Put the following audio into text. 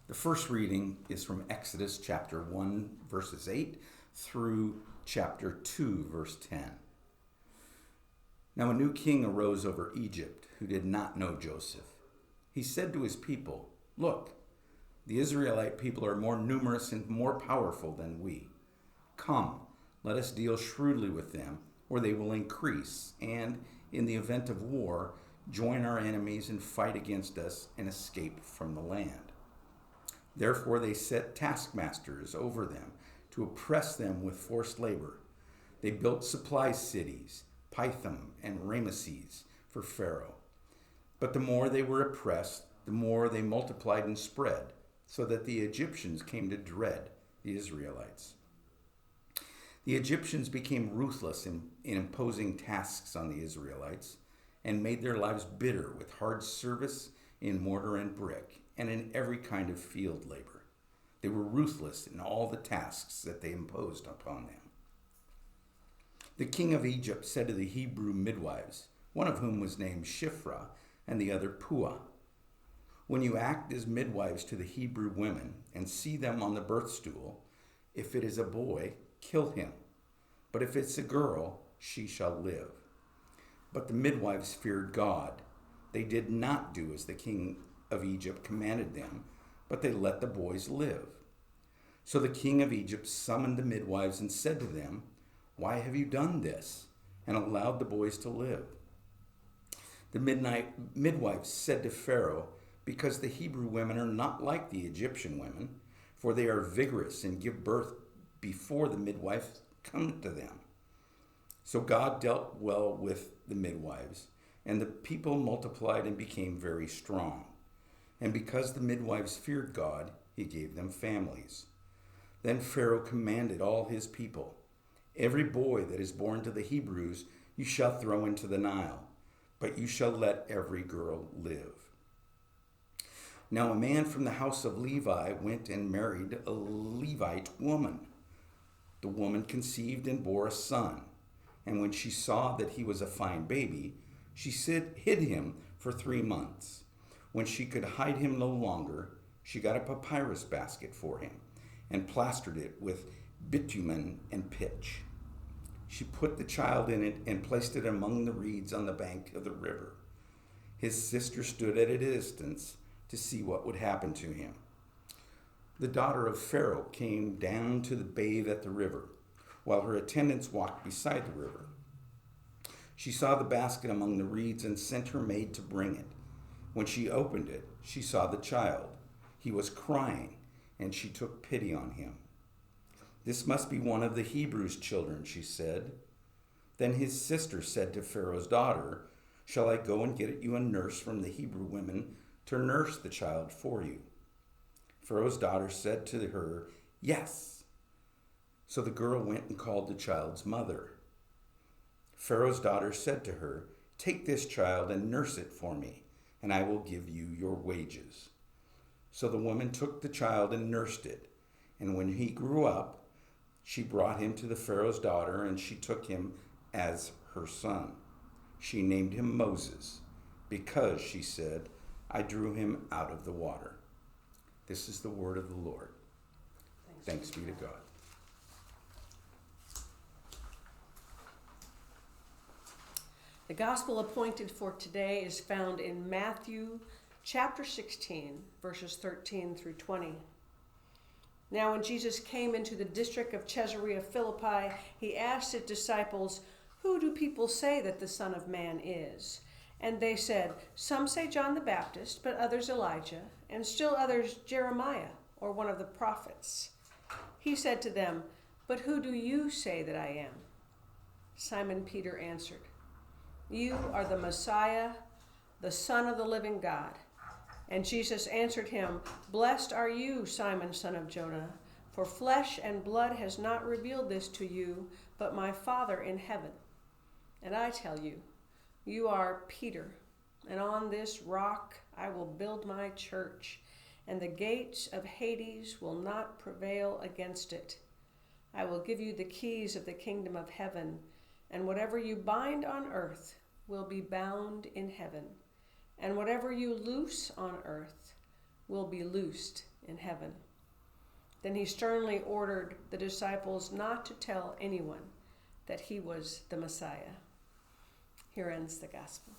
The first reading is from Exodus chapter 1, verses 8 through chapter 2, verse 10. Now a new king arose over Egypt who did not know Joseph. He said to his people, "Look, the Israelite people are more numerous and more powerful than we. Come, let us deal shrewdly with them, or they will increase, and in the event of war, join our enemies and fight against us and escape from the land." Therefore they set taskmasters over them to oppress them with forced labor. They built supply cities, Pithom and Ramesses, for Pharaoh. But the more they were oppressed, the more they multiplied and spread, so that the Egyptians came to dread the Israelites. The Egyptians became ruthless in imposing tasks on the Israelites and made their lives bitter with hard service in mortar and brick and in every kind of field labor. They were ruthless in all the tasks that they imposed upon them. The king of Egypt said to the Hebrew midwives, one of whom was named Shiphrah and the other Puah, "When you act as midwives to the Hebrew women and see them on the birth stool, if it is a boy, kill him. But if it's a girl, she shall live." But the midwives feared God. They did not do as the king of Egypt commanded them, but they let the boys live. So the king of Egypt summoned the midwives and said to them, "Why have you done this and allowed the boys to live?" The midwives said to Pharaoh, "Because the Hebrew women are not like the Egyptian women, for they are vigorous and give birth before the midwives come to them." So God dealt well with the midwives, and the people multiplied and became very strong. And because the midwives feared God, he gave them families. Then Pharaoh commanded all his people, "Every boy that is born to the Hebrews you shall throw into the Nile, but you shall let every girl live." Now a man from the house of Levi went and married a Levite woman. The woman conceived and bore a son, and when she saw that he was a fine baby, she hid him for 3 months. When she could hide him no longer, she got a papyrus basket for him and plastered it with bitumen and pitch. She put the child in it and placed it among the reeds on the bank of the river. His sister stood at a distance to see what would happen to him. The daughter of Pharaoh came down to bathe at the river, while her attendants walked beside the river. She saw the basket among the reeds and sent her maid to bring it. When she opened it, she saw the child. He was crying, and she took pity on him. "This must be one of the Hebrews' children," she said. Then his sister said to Pharaoh's daughter, "Shall I go and get you a nurse from the Hebrew women to nurse the child for you?" Pharaoh's daughter said to her, "Yes." So the girl went and called the child's mother. Pharaoh's daughter said to her, "Take this child and nurse it for me, and I will give you your wages." So the woman took the child and nursed it, and when he grew up, she brought him to the Pharaoh's daughter, and she took him as her son. She named him Moses, because, she said, "I drew him out of the water." This is the word of the Lord. Thanks be to God. The gospel appointed for today is found in Matthew chapter 16, verses 13 through 20. Now when Jesus came into the district of Caesarea Philippi, he asked his disciples, "Who do people say that the Son of Man is?" And they said, "Some say John the Baptist, but others Elijah, and still others Jeremiah, or one of the prophets." He said to them, "But who do you say that I am?" Simon Peter answered, "You are the Messiah, the Son of the living God." And Jesus answered him, "Blessed are you, Simon, son of Jonah, for flesh and blood has not revealed this to you, but my Father in heaven. And I tell you, you are Peter, and on this rock I will build my church, and the gates of Hades will not prevail against it. I will give you the keys of the kingdom of heaven, and whatever you bind on earth will be bound in heaven, and whatever you loose on earth will be loosed in heaven. Then he sternly ordered the disciples not to tell anyone that he was the Messiah. Here ends the gospel.